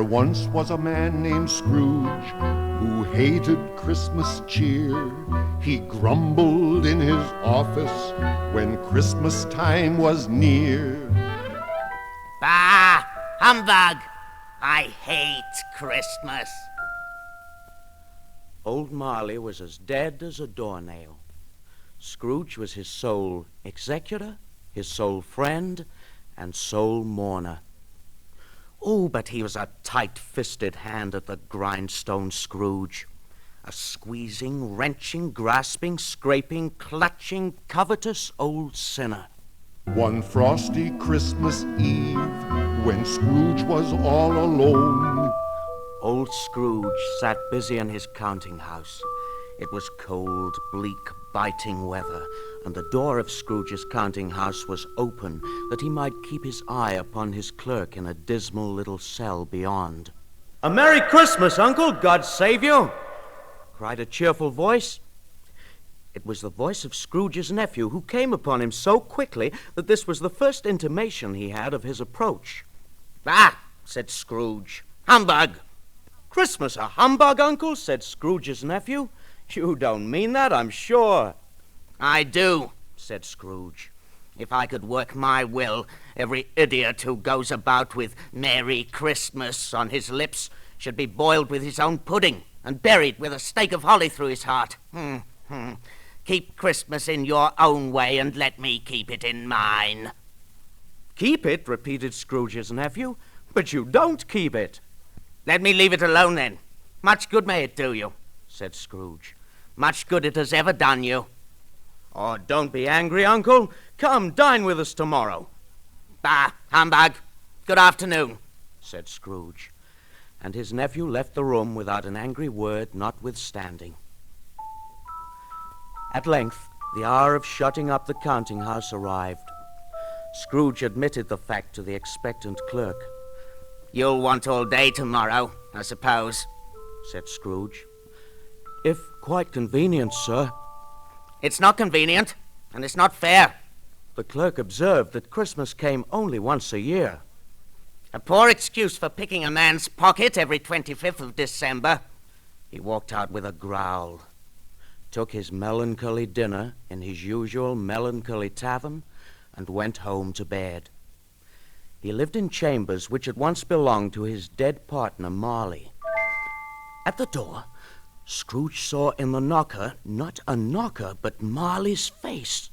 There once was a man named Scrooge who hated Christmas cheer. He grumbled in his office when Christmas time was near. Bah! Humbug! I hate Christmas. Old Marley was as dead as a doornail. Scrooge was his sole executor, his sole friend, and sole mourner. Oh, but he was a tight-fisted hand at the grindstone, Scrooge. A squeezing, wrenching, grasping, scraping, clutching, covetous old sinner. One frosty Christmas Eve, when Scrooge was all alone, Old Scrooge sat busy in his counting house. It was cold, bleak, biting weather, and the door of Scrooge's counting house was open that he might keep his eye upon his clerk in a dismal little cell beyond. "A Merry Christmas, Uncle! God save you!" cried a cheerful voice. It was the voice of Scrooge's nephew, who came upon him so quickly that this was the first intimation he had of his approach. "Ah!" said Scrooge. "Humbug!" "Christmas a humbug, Uncle?" said Scrooge's nephew. "You don't mean that, I'm sure." "I do," said Scrooge. "If I could work my will, every idiot who goes about with Merry Christmas on his lips should be boiled with his own pudding and buried with a stake of holly through his heart. Keep Christmas in your own way and let me keep it in mine." "Keep it?" repeated Scrooge's nephew. "But you don't keep it." "Let me leave it alone, then. Much good may it do you," said Scrooge. "Much good it has ever done you." "Oh, don't be angry, Uncle. Come, dine with us tomorrow." "Bah, humbug. Good afternoon," said Scrooge. And his nephew left the room without an angry word notwithstanding. At length, the hour of shutting up the counting house arrived. Scrooge admitted the fact to the expectant clerk. "You'll want all day tomorrow, I suppose," said Scrooge. "If quite convenient, sir." "It's not convenient, and it's not fair." The clerk observed that Christmas came only once a year. "A poor excuse for picking a man's pocket every 25th of December." He walked out with a growl, took his melancholy dinner in his usual melancholy tavern, and went home to bed. He lived in chambers which had once belonged to his dead partner, Marley. At the door, Scrooge saw in the knocker not a knocker, but Marley's face.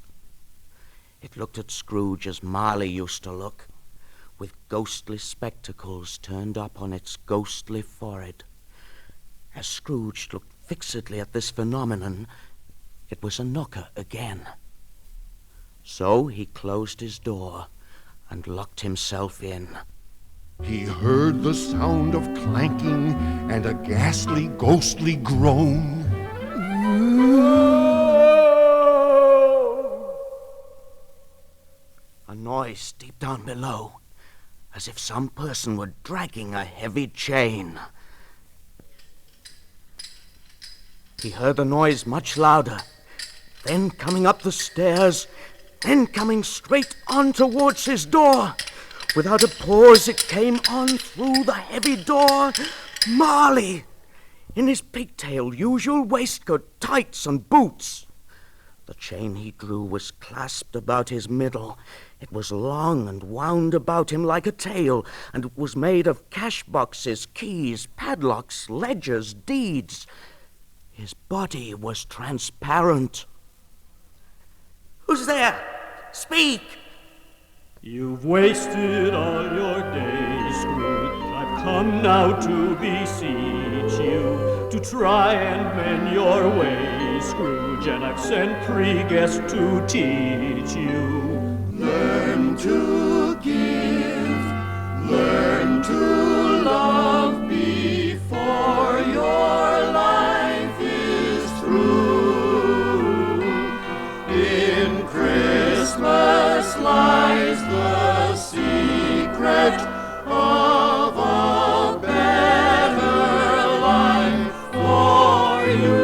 It looked at Scrooge as Marley used to look, with ghostly spectacles turned up on its ghostly forehead. As Scrooge looked fixedly at this phenomenon, it was a knocker again. So he closed his door and locked himself in. he heard the sound of clanking and a ghastly, ghostly groan. A noise deep down below, as if some person were dragging a heavy chain. He heard the noise much louder, then coming up the stairs, then coming straight on towards his door. Without a pause, it came on through the heavy door. Marley, in his pigtail usual waistcoat, tights, and boots. The chain he drew was clasped about his middle. It was long and wound about him like a tail, and it was made of cash boxes, keys, padlocks, ledgers, deeds. His body was transparent. "Who's there? Speak!" You've wasted all your days, Scrooge. I've come now to beseech you to try and mend your ways, Scrooge, and I've sent 3 guests to teach you. Learn to give, learn to love before your life is through. In Christmas lies the secret of a better life for you.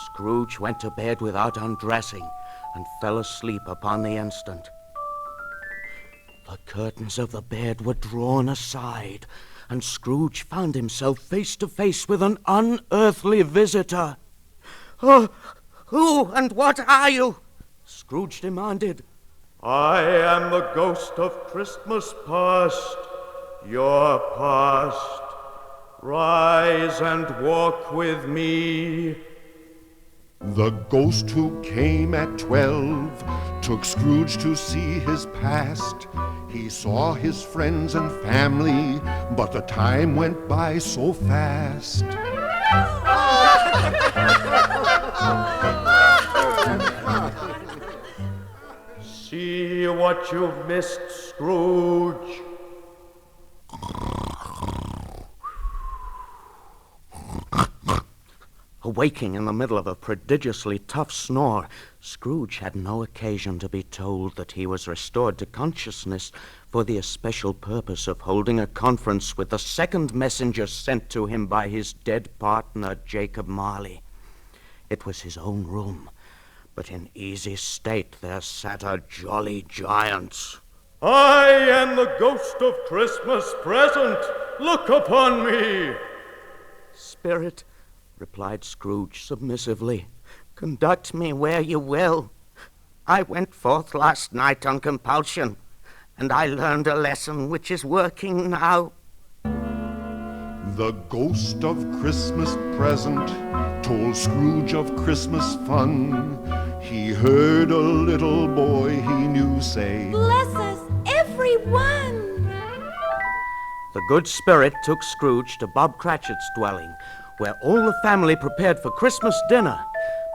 Scrooge went to bed without undressing and fell asleep upon the instant. The curtains of the bed were drawn aside, and Scrooge found himself face to face with an unearthly visitor. "Oh, who and what are you?" Scrooge demanded. I am the ghost of Christmas past, your past. Rise and walk with me. The ghost who came at 12 took Scrooge to see his past. He saw his friends and family, but the time went by so fast. See what you've missed, Scrooge. Awaking in the middle of a prodigiously tough snore, Scrooge had no occasion to be told that he was restored to consciousness for the especial purpose of holding a conference with the second messenger sent to him by his dead partner, Jacob Marley. It was his own room, but in easy state there sat a jolly giant. I am the ghost of Christmas present. Look upon me. Spirit, replied Scrooge submissively, conduct me where you will. I went forth last night on compulsion, and I learned a lesson which is working now. The ghost of Christmas present told Scrooge of Christmas fun. He heard a little boy he knew say, "Bless us, everyone!" The good spirit took Scrooge to Bob Cratchit's dwelling, where all the family prepared for Christmas dinner.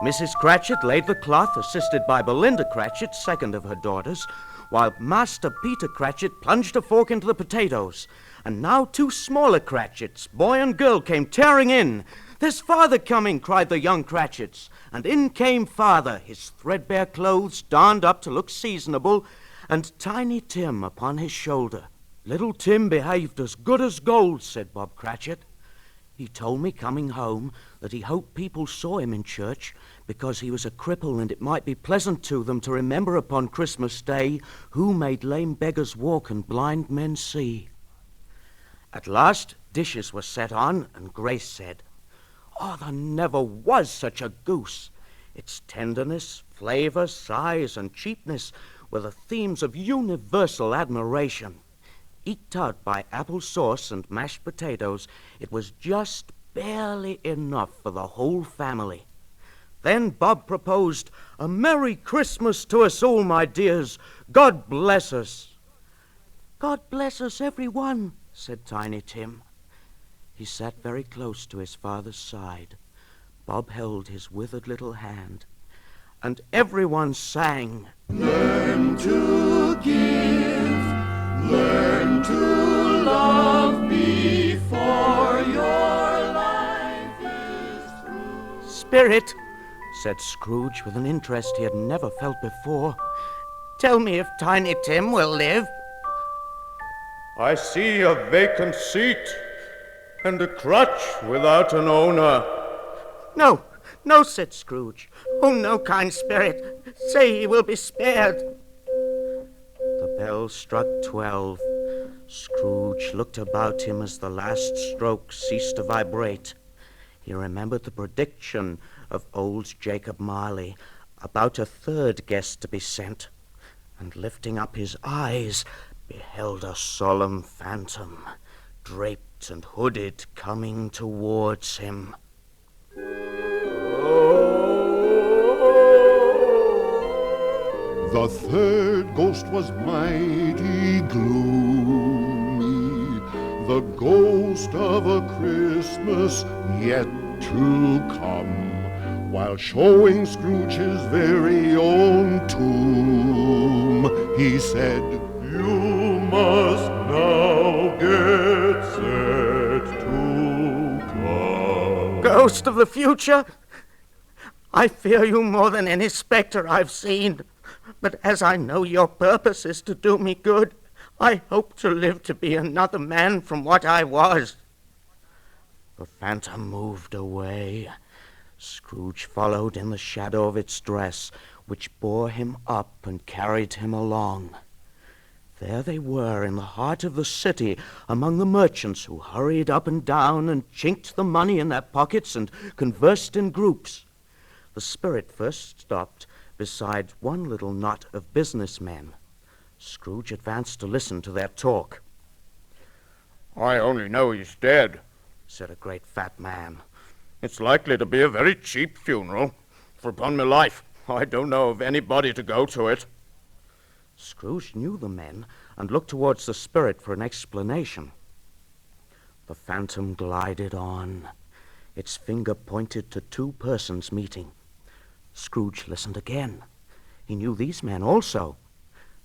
Mrs. Cratchit laid the cloth, assisted by Belinda Cratchit, second of her daughters, while Master Peter Cratchit plunged a fork into the potatoes. And now 2 smaller Cratchits, boy and girl, came tearing in. "There's Father coming," cried the young Cratchits. And in came Father, his threadbare clothes darned up to look seasonable, and Tiny Tim upon his shoulder. "Little Tim behaved as good as gold," said Bob Cratchit. "He told me coming home that he hoped people saw him in church because he was a cripple, and it might be pleasant to them to remember upon Christmas Day who made lame beggars walk and blind men see." At last dishes were set on, and Grace said, "Oh, there never was such a goose. Its tenderness, flavor, size, and cheapness were the themes of universal admiration. Eked out by apple sauce and mashed potatoes, it was just barely enough for the whole family." Then Bob proposed, "A Merry Christmas to us all, my dears. God bless us." "God bless us, everyone," said Tiny Tim. He sat very close to his father's side. Bob held his withered little hand, and everyone sang, Learn to give, learn to love before your life is through. "Spirit," said Scrooge with an interest he had never felt before, Tell me if Tiny Tim will live. I see a vacant seat and a crutch without an owner. "No, no," said Scrooge. "Oh, no, kind spirit. Say he will be spared." The bell struck 12. Scrooge looked about him as the last stroke ceased to vibrate. He remembered the prediction of old Jacob Marley about a third guest to be sent, and lifting up his eyes, beheld a solemn phantom, draped and hooded, coming towards him. The third ghost was mighty gloomy, the ghost of a Christmas yet to come, while showing Scrooge his very own tomb. He said, You must now get set to come. Ghost of the future, I fear you more than any specter I've seen. But as I know your purpose is to do me good, I hope to live to be another man from what I was. The phantom moved away. Scrooge followed in the shadow of its dress, which bore him up and carried him along. There they were in the heart of the city, among the merchants who hurried up and down and chinked the money in their pockets and conversed in groups. The spirit first stopped beside one little knot of businessmen. Scrooge advanced to listen to their talk. "I only know he's dead," said a great fat man. "It's likely to be a very cheap funeral, for upon my life, I don't know of anybody to go to it." Scrooge knew the men and looked towards the spirit for an explanation. The phantom glided on. Its finger pointed to two persons meeting. Scrooge listened again. He knew these men also.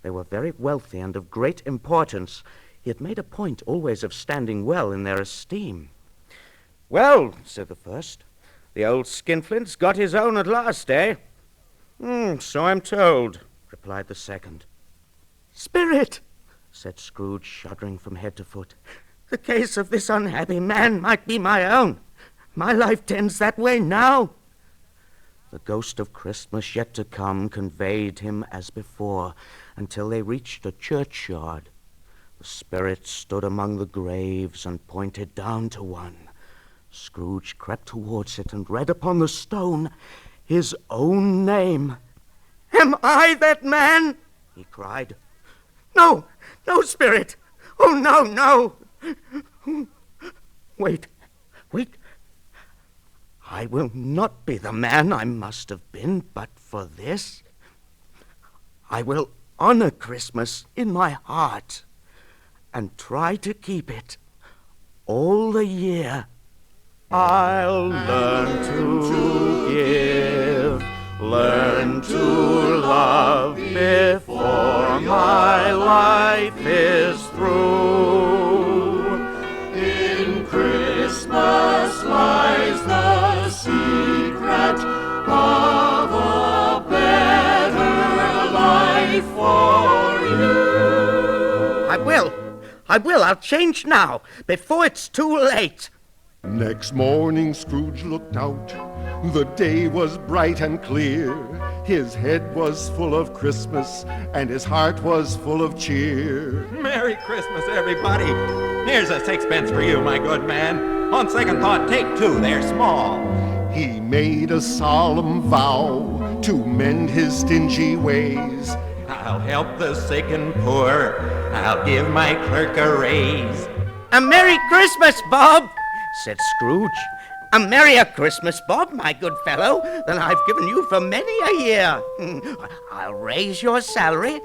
They were very wealthy and of great importance. He had made a point always of standing well in their esteem. "Well," said the first, "the old skinflint's got his own at last, eh?" So I'm told," replied the second. "Spirit," said Scrooge, shuddering from head to foot, "the case of this unhappy man might be my own. My life tends that way now." The ghost of Christmas yet to come conveyed him as before until they reached a churchyard. The spirit stood among the graves and pointed down to one. Scrooge crept towards it and read upon the stone his own name. "Am I that man?" he cried. "No, no, spirit. Oh, no, no." Wait. I will not be the man I must have been but for this. I will honor Christmas in my heart and try to keep it all the year. I'll learn to give, learn to love before my life is through. In Christmas lies the secret of a better life for you. I will. I'll change now, before it's too late. Next morning Scrooge looked out. The day was bright and clear. His head was full of Christmas, and his heart was full of cheer. Merry Christmas, everybody. Here's a sixpence for you, my good man. On second thought, take two. They're small. He made a solemn vow to mend his stingy ways. I'll help the sick and poor. I'll give my clerk a raise. "A Merry Christmas, Bob," said Scrooge. "A merrier Christmas, Bob, my good fellow, than I've given you for many a year. I'll raise your salary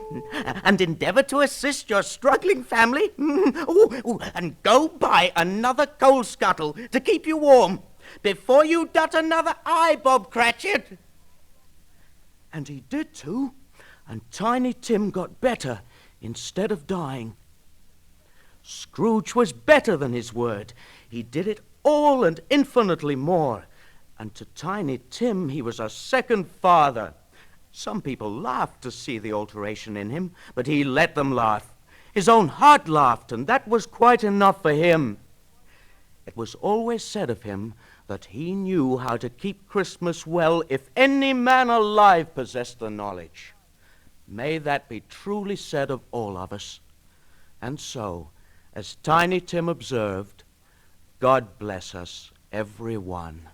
and endeavor to assist your struggling family. And go buy another coal scuttle to keep you warm before you dot another I, Bob Cratchit." And he did too, and Tiny Tim got better instead of dying. Scrooge was better than his word. He did it all and infinitely more. And to Tiny Tim he was a second father. Some people laughed to see the alteration in him, but he let them laugh. His own heart laughed, and that was quite enough for him. It was always said of him that he knew how to keep Christmas well if any man alive possessed the knowledge. May that be truly said of all of us. And so, as Tiny Tim observed, God bless us, every one.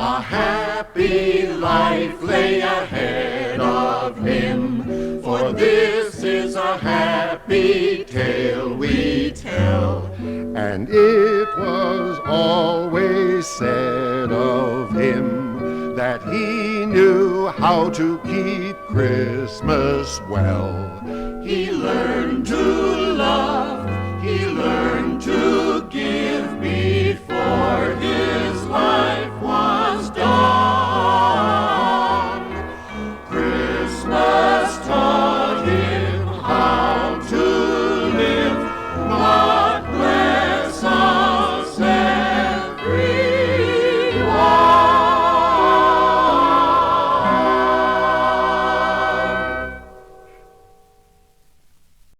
A happy life lay ahead of him, for this is a happy tale we tell. And it was always said of him that he knew how to keep Christmas well. He learned to love, he learned